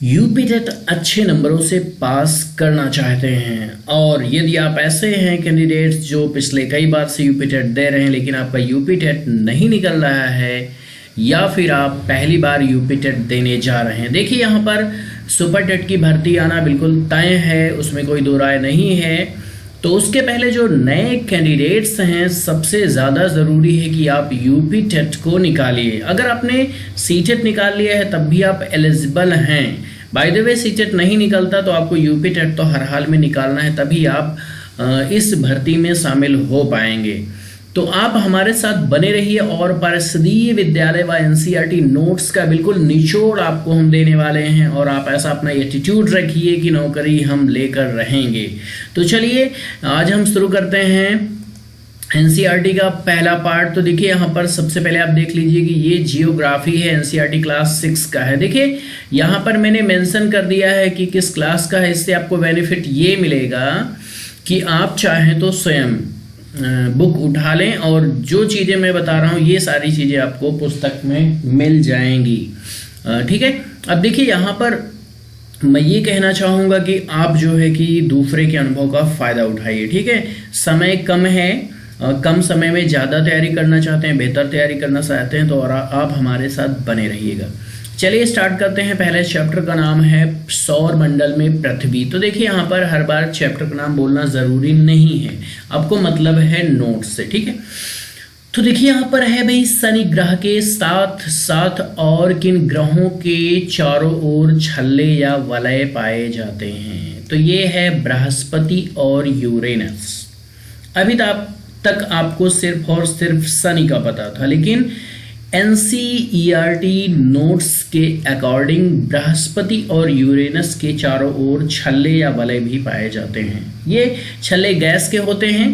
UPTET अच्छे नंबरों से पास करना चाहते हैं और यदि आप ऐसे हैं कैंडिडेट्स जो पिछले कई बार से यूपीटेट दे रहे हैं लेकिन आपका यूपीटेट नहीं निकल रहा है या फिर आप पहली बार यूपीटेट देने जा रहे हैं, देखिए यहाँ पर सुपर टेट की भर्ती आना बिल्कुल तय है, उसमें कोई दो राय नहीं है। तो उसके पहले जो नए कैंडिडेट्स हैं सबसे ज़्यादा ज़रूरी है कि आप यूपी टेट को निकालिए। अगर आपने सी टेट निकाल लिया है तब भी आप एलिजिबल हैं। By the way C TET नहीं निकलता तो आपको यूपी टेट तो हर हाल में निकालना है, तभी आप इस भर्ती में शामिल हो पाएंगे। तो आप हमारे साथ बने रहिए और परिषदीय विद्यालय व एनसीईआरटी नोट्स का बिल्कुल निचोड़ आपको हम देने वाले हैं और आप ऐसा अपना एटीट्यूड रखिए कि नौकरी हम लेकर रहेंगे। तो चलिए आज हम शुरू करते हैं एनसीईआरटी का पहला पार्ट। तो देखिए यहाँ पर सबसे पहले आप देख लीजिए कि ये जियोग्राफी है, एनसीईआरटी क्लास 6 का है। देखिए यहाँ पर मैंने मेंशन कर दिया है कि किस क्लास का है। इससे आपको बेनिफिट ये मिलेगा कि आप चाहें तो स्वयं बुक उठा लें और जो चीज़ें मैं बता रहा हूँ ये सारी चीज़ें आपको पुस्तक में मिल जाएंगी। ठीक है, अब देखिए यहाँ पर मैं ये कहना चाहूँगा कि आप जो है कि दूसरे के अनुभव का फ़ायदा उठाइए। ठीक है, समय कम है, कम समय में ज़्यादा तैयारी करना चाहते हैं, बेहतर तैयारी करना चाहते हैं तो और आप हमारे साथ बने रहिएगा। चलिए स्टार्ट करते हैं। पहले चैप्टर का नाम है सौर मंडल में पृथ्वी। तो देखिए यहाँ पर हर बार चैप्टर का नाम बोलना ज़रूरी नहीं है, आपको मतलब है नोट से। ठीक है, तो देखिए यहाँ पर है भाई शनि ग्रह के साथ साथ और किन ग्रहों के चारों ओर छल्ले या वलय पाए जाते हैं। तो ये है बृहस्पति और यूरेनस। अभी तक आपको सिर्फ और सिर्फ शनि का पता था, लेकिन एनसीईआरटी नोट्स के अकॉर्डिंग बृहस्पति और यूरेनस के चारों ओर छल्ले या वलय भी पाए जाते हैं। ये छल्ले गैस के होते हैं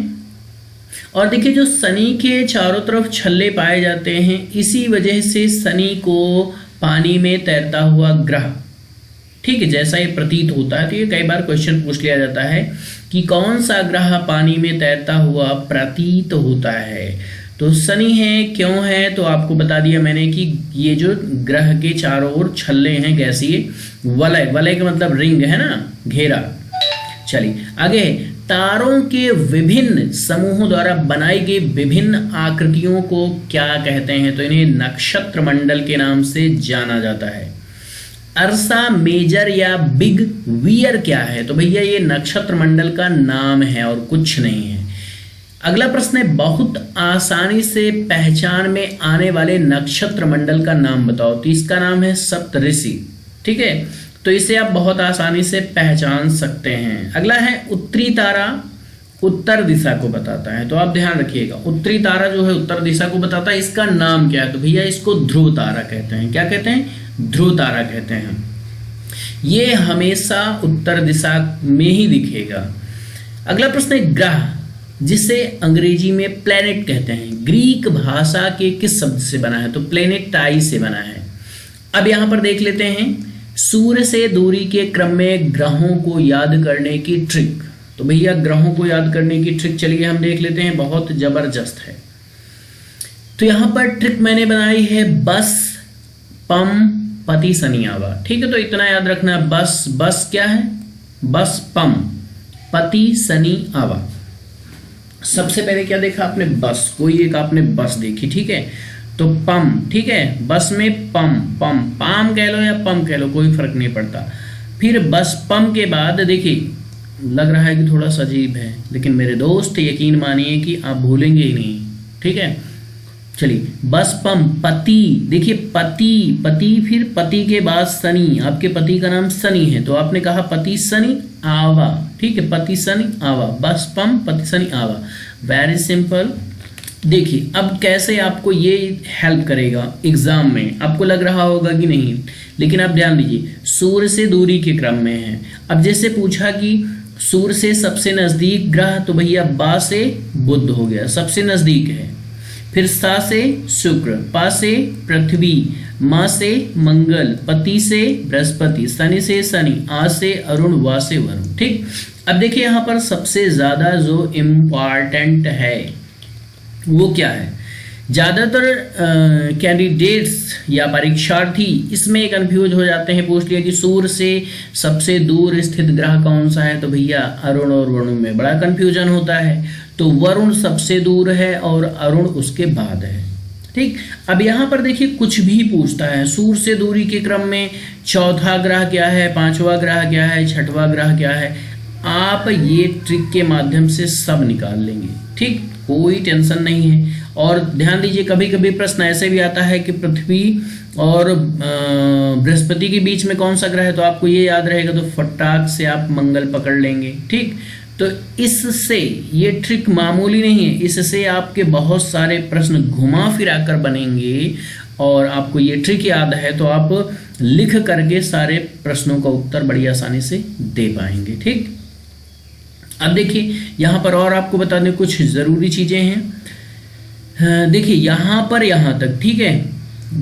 और देखिए जो शनि के चारों तरफ छल्ले पाए जाते हैं इसी वजह से शनि को पानी में तैरता हुआ ग्रह, ठीक है, जैसा ये प्रतीत होता है। तो ये कई बार क्वेश्चन पूछ लिया जाता है कि कौन सा ग्रह पानी में तैरता हुआ प्रतीत होता है। तो शनि है, क्यों है, तो आपको बता दिया मैंने कि ये जो ग्रह के चारों ओर छल्ले हैं गैसीय, वलय, वलय का मतलब रिंग है ना, घेरा। चलिए आगे, तारों के विभिन्न समूहों द्वारा बनाई गई विभिन्न आकृतियों को क्या कहते हैं। तो इन्हें नक्षत्र मंडल के नाम से जाना जाता है। अर्सा मेजर या बिग वियर क्या है। तो भैया ये नक्षत्र मंडल का नाम है और कुछ नहीं है। अगला प्रश्न है, बहुत आसानी से पहचान में आने वाले नक्षत्र मंडल का नाम बताओ। तो इसका नाम है सप्तऋषि। ठीक है, तो इसे आप बहुत आसानी से पहचान सकते हैं। अगला है उत्तरी तारा उत्तर दिशा को बताता है। तो आप ध्यान रखिएगा, उत्तरी तारा जो है उत्तर दिशा को बताता है, इसका नाम क्या है। तो भैया इसको ध्रुव तारा कहते हैं। क्या कहते हैं? ध्रुव तारा कहते हैं। ये हमेशा उत्तर दिशा में ही दिखेगा। अगला प्रश्न है, ग्रह जिसे अंग्रेजी में प्लेनेट कहते हैं, ग्रीक भाषा के किस शब्द से बना है। तो प्लेनेटाई से बना है। अब यहां पर देख लेते हैं सूर्य से दूरी के क्रम में ग्रहों को याद करने की ट्रिक। तो भैया ग्रहों को याद करने की ट्रिक चलिए हम देख लेते हैं, बहुत जबरदस्त है। तो यहां पर ट्रिक मैंने बनाई है बस पम पति शनि आवा। ठीक है, तो इतना याद रखना, बस क्या है, बस पम पति शनि आवा। सबसे पहले क्या देखा आपने, बस, कोई एक आपने बस देखी। ठीक है, तो पम, ठीक है, बस में पम, पाम कह लो या पम कह लो, कोई फर्क नहीं पड़ता। फिर बस पम के बाद देखिए लग रहा है कि थोड़ा सा अजीब है, लेकिन मेरे दोस्त यकीन मानिए कि आप भूलेंगे ही नहीं। ठीक है, चलिए बस पम पति, देखिए पति फिर पति के बाद शनि, आपके पति का नाम शनि है तो आपने कहा पति शनि आवा। ठीक है, पति शनि आवा, बस पम पति शनि आवा। Very simple. देखिए अब कैसे आपको ये हेल्प करेगा एग्जाम में, आपको लग रहा होगा कि नहीं, लेकिन आप ध्यान दीजिए सूर्य से दूरी के क्रम में है। अब जैसे पूछा कि सूर्य से सबसे नजदीक ग्रह, तो भैया बा से बुध हो गया, सबसे नजदीक है। फिर सा से शुक्र, पा से पृथ्वी, माँ से मंगल, पति से बृहस्पति, शनि से शनि, आ से अरुण, वा से वरुण। ठीक, अब देखिए यहाँ पर सबसे ज्यादा जो इम्पॉर्टेंट है वो क्या है, ज़्यादातर कैंडिडेट्स या परीक्षार्थी इसमें कंफ्यूज हो जाते हैं। पूछ लिया कि सूर्य से सबसे दूर स्थित ग्रह कौन सा है, तो भैया अरुण और वरुण में बड़ा कंफ्यूजन होता है। तो वरुण सबसे दूर है और अरुण उसके बाद है। ठीक, अब यहाँ पर देखिए कुछ भी पूछता है, सूर्य से दूरी के क्रम में चौथा ग्रह क्या है, पांचवा ग्रह क्या है, छठवां ग्रह क्या है, आप ये ट्रिक के माध्यम से सब निकाल लेंगे। ठीक, कोई टेंशन नहीं है। और ध्यान दीजिए कभी कभी प्रश्न ऐसे भी आता है कि पृथ्वी और बृहस्पति के बीच में कौन सा ग्रह है, तो आपको ये याद रहेगा तो फटाक से आप मंगल पकड़ लेंगे। ठीक, तो इससे ये ट्रिक मामूली नहीं है, इससे आपके बहुत सारे प्रश्न घुमा फिरा कर बनेंगे और आपको ये ट्रिक याद है तो आप लिख करके सारे प्रश्नों का उत्तर बड़ी आसानी से दे पाएंगे। ठीक, अब देखिए यहाँ पर और आपको बता दें कुछ ज़रूरी चीज़ें हैं। देखिए यहाँ पर यहाँ तक, ठीक है,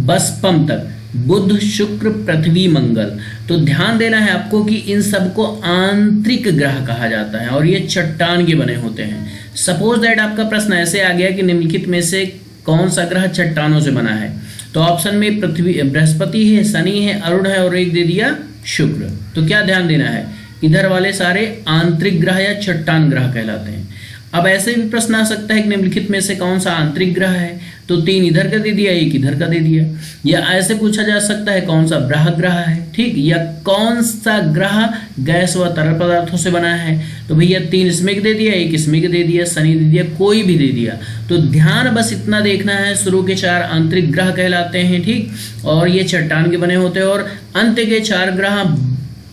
बस पम तक बुध शुक्र पृथ्वी मंगल, तो ध्यान देना है आपको कि इन सबको आंतरिक ग्रह कहा जाता है और ये चट्टान के बने होते हैं। सपोज दैट आपका प्रश्न ऐसे आ गया कि निम्नलिखित में से कौन सा ग्रह चट्टानों से बना है, तो ऑप्शन में पृथ्वी बृहस्पति है, शनि है, अरुण है और एक दे दिया शुक्र। तो क्या ध्यान देना है, इधर वाले सारे आंतरिक ग्रह या चट्टान ग्रह कहलाते हैं। अब ऐसे भी प्रश्न आ सकता है कि निम्नलिखित में से कौन सा आंतरिक ग्रह है, तो 3 इधर का दे दिया, 1 इधर का दे दिया। या ऐसे पूछा जा सकता है कौन सा ब्रह ग्रह है, ठीक, या कौन सा ग्रह गैस व तरल पदार्थों से बना है, तो भैया 3 इसमें दे दिया, 1 इसमें दे दिया, शनि दे दिया, कोई भी दे दिया। तो ध्यान बस इतना देखना है, शुरू के 4 आंतरिक ग्रह कहलाते हैं, ठीक, और ये चट्टान के बने होते हैं, और अंत के 4 ग्रह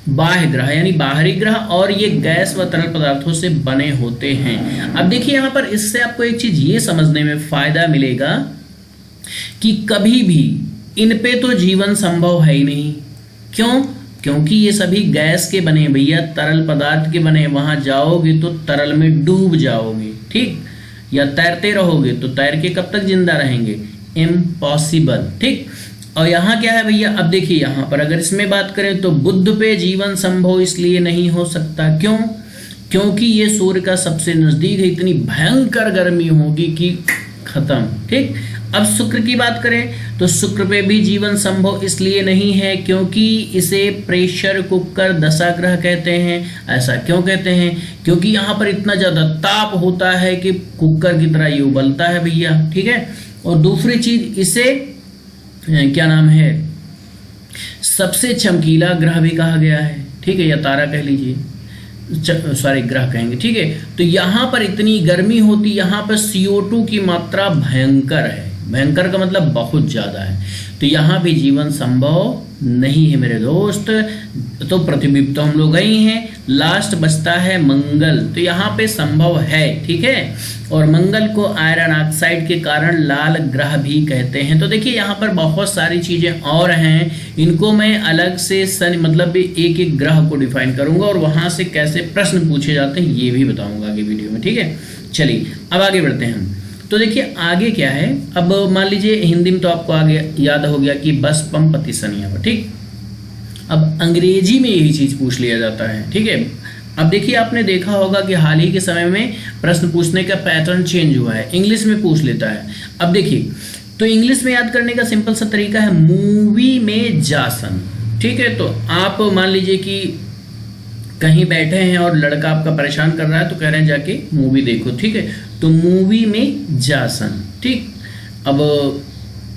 बाह्य ग्रह यानी बाहरी ग्रह और ये गैस व तरल पदार्थों से बने होते हैं। अब देखिए यहाँ पर इससे आपको एक चीज ये समझने में फायदा मिलेगा कि कभी भी इन पे तो जीवन संभव है ही नहीं। क्यों? क्योंकि ये सभी गैस के बने भैया, तरल पदार्थ के बने। वहां जाओगे तो तरल में डूब जाओगे, ठीक, या तैरते रहोगे तो तैर के कब तक जिंदा रहेंगे, इम्पॉसिबल। ठीक, और यहाँ क्या है भैया, अब देखिए यहाँ पर अगर इसमें बात करें तो बुध पे जीवन संभव इसलिए नहीं हो सकता। क्यों? क्योंकि ये सूर्य का सबसे नजदीक है, इतनी भयंकर गर्मी होगी कि खत्म। ठीक, अब शुक्र की बात करें तो शुक्र पे भी जीवन संभव इसलिए नहीं है क्योंकि इसे प्रेशर कुकर दशाग्रह कहते हैं। ऐसा क्यों कहते हैं? क्योंकि यहाँ पर इतना ज्यादा ताप होता है कि कुकर की तरह ये उबलता है भैया। ठीक है, और दूसरी चीज इसे क्या नाम है, सबसे चमकीला ग्रह भी कहा गया है, ठीक है, या तारा कह लीजिए, सॉरी ग्रह कहेंगे, ठीक है। तो यहाँ पर इतनी गर्मी होती, यहाँ पर CO2 की मात्रा भयंकर है, भयंकर का मतलब बहुत ज्यादा है, तो यहाँ भी जीवन संभव नहीं है मेरे दोस्त। तो पृथ्वी तो हम लोग गए हैं, लास्ट बचता है मंगल, तो यहाँ पे संभव है, ठीक है। और मंगल को आयरन ऑक्साइड के कारण लाल ग्रह भी कहते हैं। तो देखिए यहाँ पर बहुत सारी चीजें और हैं, इनको मैं अलग से मतलब एक एक ग्रह को डिफाइन करूंगा और वहां से कैसे प्रश्न पूछे जाते हैं ये भी बताऊंगा आगे वीडियो में, ठीक है। चलिए अब आगे बढ़ते हैं हम। तो देखिए आगे क्या है, अब मान लीजिए हिंदी में तो आपको आगे याद हो गया कि बस पम पति सनिया, ठीक। अब अंग्रेजी में यही चीज पूछ लिया जाता है, ठीक है। अब देखिए आपने देखा होगा कि हाल ही के समय में प्रश्न पूछने का पैटर्न चेंज हुआ है, इंग्लिश में पूछ लेता है। अब देखिए तो इंग्लिश में याद करने का सिंपल सा तरीका है मूवी में जासन, ठीक है। तो आप मान लीजिए कि कहीं बैठे हैं और लड़का आपका परेशान कर रहा है तो कह रहे हैं जाके मूवी देखो, ठीक है। तो मूवी में जासन, ठीक। अब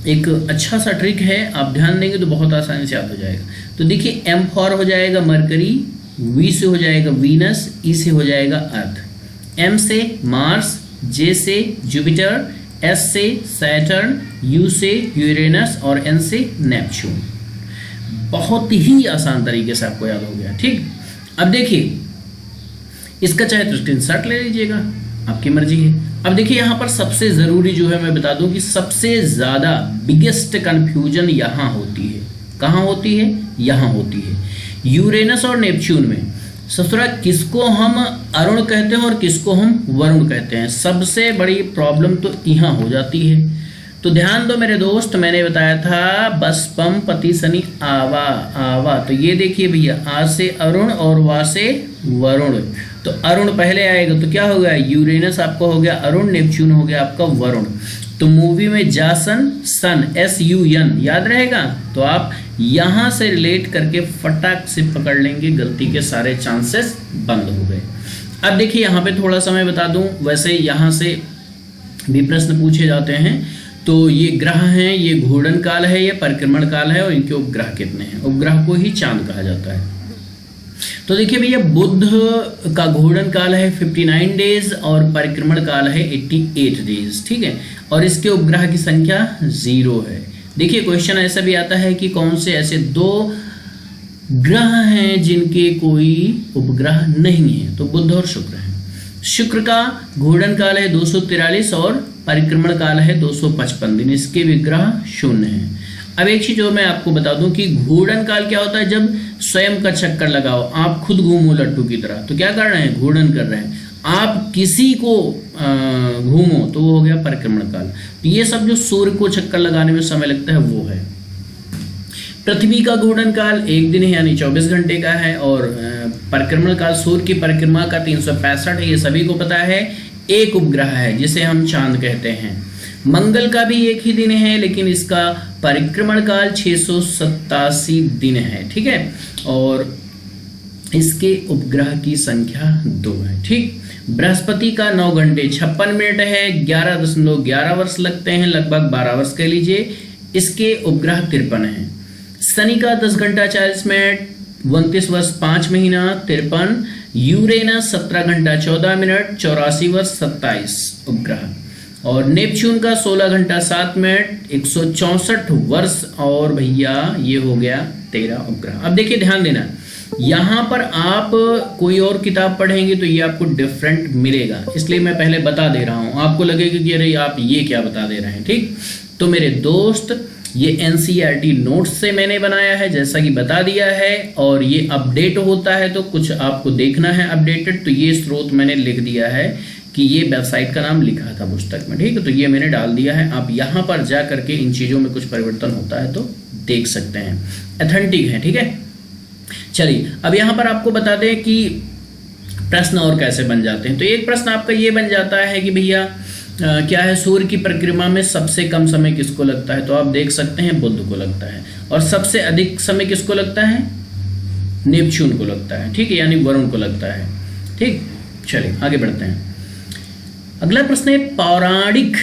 एक अच्छा सा ट्रिक है, आप ध्यान देंगे तो बहुत आसानी से याद हो जाएगा। तो देखिए M फॉर हो जाएगा मरकरी, V से हो जाएगा वीनस, E से हो जाएगा अर्थ, M से मार्स, J से जुपिटर, S से सैटर्न, U से यूरेनस और N से नेपच्यून। बहुत ही आसान तरीके से आपको याद हो गया, ठीक। अब देखिए इसका चाहे तो स्क्रीनशॉट ले लीजिएगा, आपकी मर्जी है। अब देखिए यहाँ पर सबसे जरूरी जो है मैं बता दूं कि सबसे ज्यादा बिगेस्ट कंफ्यूजन यहाँ होती है। कहाँ होती है? यहाँ होती है यूरेनस और नेपच्यून में। ससुरा किसको हम अरुण कहते हैं और किसको हम वरुण कहते हैं, सबसे बड़ी प्रॉब्लम तो यहाँ हो जाती है। तो ध्यान दो मेरे दोस्त, मैंने बताया था बस पम पति शनि आवा आवा। तो ये देखिए भैया, आ से अरुण और वा से वरुण। तो अरुण पहले आएगा तो क्या हो गया, यूरेनस आपका हो गया अरुण, नेपच्यून हो गया आपका वरुण। तो मूवी में जासन सन SUN याद रहेगा, तो आप यहां से रिलेट करके फटाक से पकड़ लेंगे, गलती के सारे चांसेस बंद हो गए। अब देखिए यहाँ पे थोड़ा सा मैं बता दूं, वैसे यहाँ से भी प्रश्न पूछे जाते हैं। तो ये ग्रह हैं, ये घूर्णन काल है, ये परिक्रमण काल है, और इनके उपग्रह कितने हैं। उपग्रह को ही चांद कहा जाता है। तो देखिए भैया, बुध का घूर्णन काल है 59 डेज और परिक्रमण काल है 88 डेज, ठीक है। और इसके उपग्रह की संख्या 0 है। देखिए क्वेश्चन ऐसा भी आता है कि कौन से ऐसे 2 ग्रह हैं जिनके कोई उपग्रह नहीं है, तो बुध और शुक्र है। शुक्र का घूर्णन काल है 243 और परिक्रमण काल है 255 दिन, इसके विग्रह 0 है। अब एक चीज जो मैं आपको बता दूं कि घूर्णन काल क्या होता है, जब स्वयं का चक्कर लगाओ, आप खुद घूमो लट्टू की तरह, तो क्या कर रहे हैं, घूर्णन कर रहे हैं। आप किसी को घूमो तो वो हो गया परिक्रमण काल। तो ये सब जो सूर्य को चक्कर लगाने में समय लगता है वो है। पृथ्वी का घूर्णन काल 1 दिन है यानी 24 घंटे का है, और परिक्रमण काल सूर्य की परिक्रमा का 365 है, ये सभी को पता है। एक उपग्रह है जिसे हम चांद कहते हैं। मंगल का भी एक ही दिन है, लेकिन इसका परिक्रमण काल 687 दिन है, ठीक है। और इसके उपग्रह की संख्या 2 है, ठीक। बृहस्पति का 9 घंटे 56 मिनट है, 11.11 वर्ष लगते हैं, लगभग 12 वर्ष कह लीजिए। इसके उपग्रह 53 है। शनि का 10 घंटा 40 मिनट 29 वर्ष 5 महीना 53। यूरेनस 17 घंटा 14 मिनट 84 वर्ष 27 उपग्रह। और नेपच्यून का 16 घंटा 7 मिनट 164 वर्ष और भैया ये हो गया 13 उपग्रह। अब देखिए ध्यान देना, यहां पर आप कोई और किताब पढ़ेंगे तो ये आपको डिफरेंट मिलेगा, इसलिए मैं पहले बता दे रहा हूं। आपको लगेगा कि अरे आप ये क्या बता दे रहे हैं, ठीक। तो मेरे दोस्त, ये NCERT नोट्स से मैंने बनाया है, जैसा कि बता दिया है, और ये अपडेट होता है तो कुछ आपको देखना है अपडेटेड। तो ये स्रोत मैंने लिख दिया है कि ये वेबसाइट का नाम लिखा था पुस्तक में, ठीक है। तो ये मैंने डाल दिया है, आप यहाँ पर जा करके इन चीज़ों में कुछ परिवर्तन होता है तो देख सकते हैं, ऑथेंटिक है, ठीक है। चलिए अब यहाँ पर आपको बता दें कि प्रश्न और कैसे बन जाते हैं। तो एक प्रश्न आपका ये बन जाता है कि भैया क्या है, सूर्य की परिक्रमा में सबसे कम समय किसको लगता है। तो आप देख सकते हैं बुध को लगता है, और सबसे अधिक समय किसको लगता है, नेपच्यून को लगता है, ठीक है, यानी वरुण को लगता है, ठीक। चलिए आगे बढ़ते हैं। अगला प्रश्न है, पौराणिक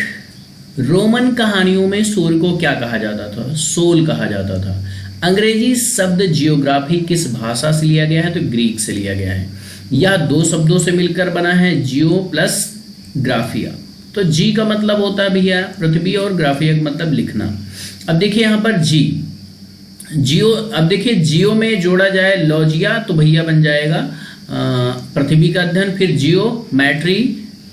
रोमन कहानियों में सूर्य को क्या कहा जाता था, सोल कहा जाता था। अंग्रेजी शब्द जियोग्राफी किस भाषा से लिया गया है, तो ग्रीक से लिया गया है। यह 2 शब्दों से मिलकर बना है, जियो प्लस ग्राफिया। तो जी का मतलब होता है भैया पृथ्वी, और ग्राफिया का मतलब लिखना। अब देखिए यहाँ पर जियो, अब देखिए जियो में जोड़ा जाए लॉजिया तो भैया बन जाएगा पृथ्वी का अध्ययन, फिर जियोमेट्री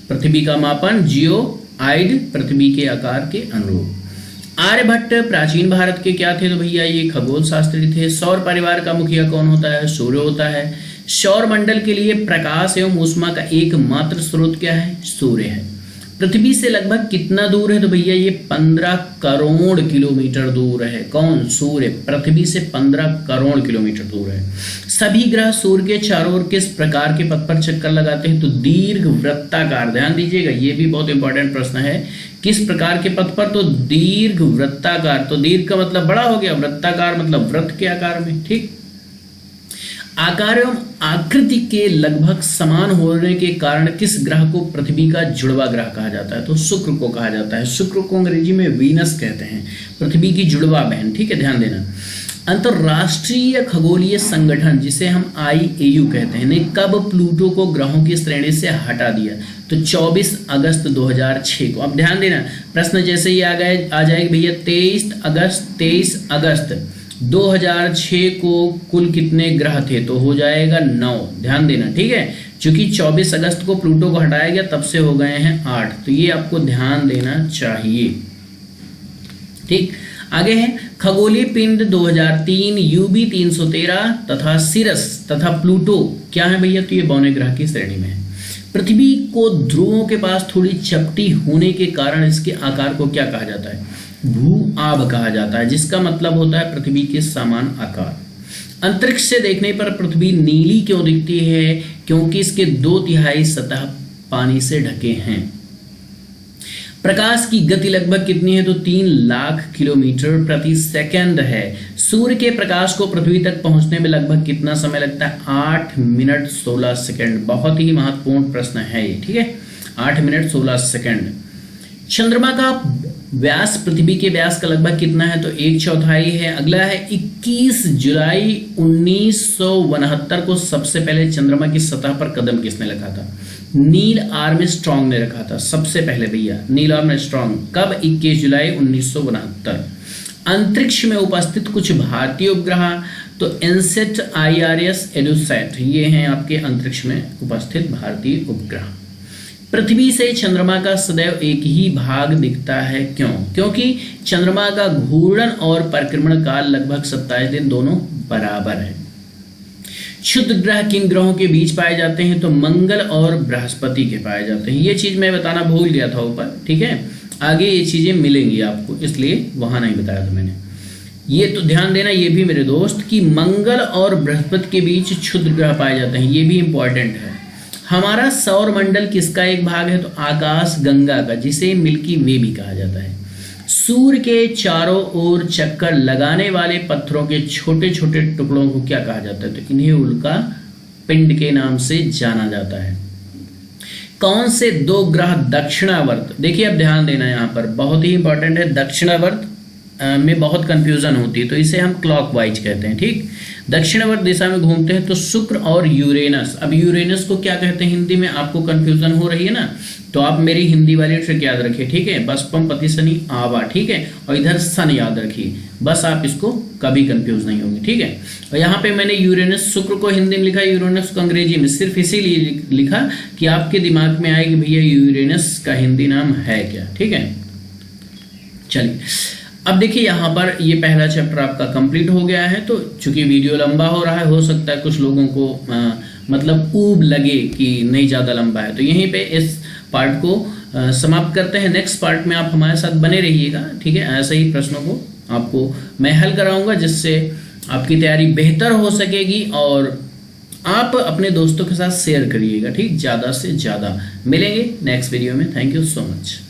पृथ्वी का मापन, जियो आइड पृथ्वी के आकार के अनुरूप। आर्यभट्ट प्राचीन भारत के क्या थे, तो भैया ये खगोल शास्त्री थे। सौर परिवार का मुखिया कौन होता है, सूर्य होता है। सौर मंडल के लिए प्रकाश एवं ऊष्मा का एकमात्र स्रोत क्या है, सूर्य है। पृथ्वी से लगभग कितना दूर है, तो भैया ये 15 करोड़ किलोमीटर दूर है। कौन, सूर्य पृथ्वी से 15 करोड़ किलोमीटर दूर है। सभी ग्रह सूर्य के चारों ओर किस प्रकार के पथ पर चक्कर लगाते हैं, तो दीर्घ वृत्ताकार। ध्यान दीजिएगा, ये भी बहुत इंपॉर्टेंट प्रश्न है, किस प्रकार के पथ पर, तो दीर्घ वृत्ताकार। तो दीर्घ का मतलब बड़ा हो गया, वृत्ताकार मतलब वृत्त के आकार में, ठीक। आकार एवं आकृति के लगभग समान होने के कारण किस ग्रह को पृथ्वी का जुड़वा ग्रह कहा जाता है, तो शुक्र को कहा जाता है। शुक्र को अंग्रेजी में वीनस कहते हैं, पृथ्वी की जुड़वा बहन, ठीक है, ध्यान देना। अंतरराष्ट्रीय खगोलीय संगठन जिसे हम IAU कहते हैं ने कब प्लूटो को ग्रहों की श्रेणी से हटा दिया, तो 24 अगस्त 2006 को। अब ध्यान देना, प्रश्न जैसे ही आ जाएगा भैया 23 अगस्त 2006 को कुल कितने ग्रह थे, तो हो जाएगा 9। ध्यान देना, ठीक है, क्योंकि 24 अगस्त को प्लूटो को हटाया गया तब से हो गए हैं 8, तो ये आपको ध्यान देना चाहिए, ठीक। आगे है खगोलीय पिंड 2003, UB 313 तथा सिरस तथा प्लूटो क्या है भैया, तो ये बौने ग्रह की श्रेणी में है। पृथ्वी को ध्रुवों के पास थोड़ी चपटी होने के कारण इसके आकार को क्या कहा जाता है, भू आभ कहा जाता है, जिसका मतलब होता है पृथ्वी के समान आकार। अंतरिक्ष से देखने पर पृथ्वी नीली क्यों दिखती है, क्योंकि इसके 2/3 सतह पानी से ढके हैं। प्रकाश की गति लगभग कितनी है? तो 3 लाख किलोमीटर प्रति सेकंड है। सूर्य के प्रकाश को पृथ्वी तक पहुंचने में लगभग कितना समय लगता है? 8 मिनट 16 सेकंड। बहुत ही महत्वपूर्ण प्रश्न है ये, ठीक है, 8 मिनट 16 सेकंड। चंद्रमा का व्यास पृथ्वी के व्यास का लगभग कितना है? तो 1/4 है। अगला है 21 जुलाई 1969 को सबसे पहले चंद्रमा की सतह पर कदम किसने रखा था? नील आर्मस्ट्रॉन्ग ने रखा था सबसे पहले भैया, नील आर्मस्ट्रॉन्ग। कब? 21 जुलाई 1969। अंतरिक्ष में उपस्थित कुछ भारतीय उपग्रह, तो इनसेट, IRS, एडुसैट, ये हैं आपके अंतरिक्ष में उपस्थित भारतीय उपग्रह। पृथ्वी से चंद्रमा का सदैव एक ही भाग दिखता है, क्यों? क्योंकि चंद्रमा का घूर्णन और परिक्रमण काल लगभग 27 दिन दोनों बराबर है। क्षुद्र ग्रह किन ग्रहों के बीच पाए जाते हैं? तो मंगल और बृहस्पति के पाए जाते हैं। ये चीज मैं बताना भूल गया था ऊपर, ठीक है, आगे ये चीजें मिलेंगी आपको, इसलिए वहां नहीं बताया था मैंने। ये तो ध्यान देना ये भी मेरे दोस्त कि मंगल और बृहस्पति के बीच क्षुद्र ग्रह पाए जाते हैं, ये भी इंपॉर्टेंट है। हमारा सौर मंडल किसका एक भाग है? तो आकाश गंगा का, जिसे मिल्की वे भी कहा जाता है। सूर्य के चारों ओर चक्कर लगाने वाले पत्थरों के छोटे छोटे टुकड़ों को क्या कहा जाता है? तो इन्हें उल्का पिंड के नाम से जाना जाता है। कौन से 2 ग्रह दक्षिणावर्त, देखिए अब ध्यान देना यहाँ पर बहुत ही इंपॉर्टेंट है, दक्षिणावर्त में बहुत कंफ्यूजन होती है, तो इसे हम क्लॉकवाइज कहते हैं, ठीक। दक्षिणावर्त दिशा में घूमते हैं तो शुक्र और यूरेनस। अब यूरेनस को क्या कहते हैं हिंदी में? आपको कंफ्यूजन हो रही है ना, तो आप मेरी हिंदी वाली ट्रिक याद रखिए, ठीक है, बसपम पति शनि आवा, ठीक है, और इधर सन याद रखिए, बस आप इसको कभी कंफ्यूज नहीं होंगे, ठीक है। और यहाँ पे मैंने यूरेनस शुक्र को हिंदी में लिखा, यूरेनस को अंग्रेजी में, सिर्फ इसीलिए लिखा कि आपके दिमाग में आए कि भैया यूरेनस का हिंदी नाम है क्या, ठीक है। चलिए अब देखिए यहाँ पर ये पहला चैप्टर आपका कंप्लीट हो गया है। तो चूंकि वीडियो लंबा हो रहा है, हो सकता है कुछ लोगों को मतलब ऊब लगे कि नहीं ज़्यादा लंबा है, तो यहीं पे इस पार्ट को समाप्त करते हैं। नेक्स्ट पार्ट में आप हमारे साथ बने रहिएगा, ठीक है। ऐसे ही प्रश्नों को आपको मैं हल कराऊंगा, जिससे आपकी तैयारी बेहतर हो सकेगी और आप अपने दोस्तों के साथ शेयर करिएगा, ठीक, ज़्यादा से ज़्यादा। मिलेंगे नेक्स्ट वीडियो में। Thank you so much.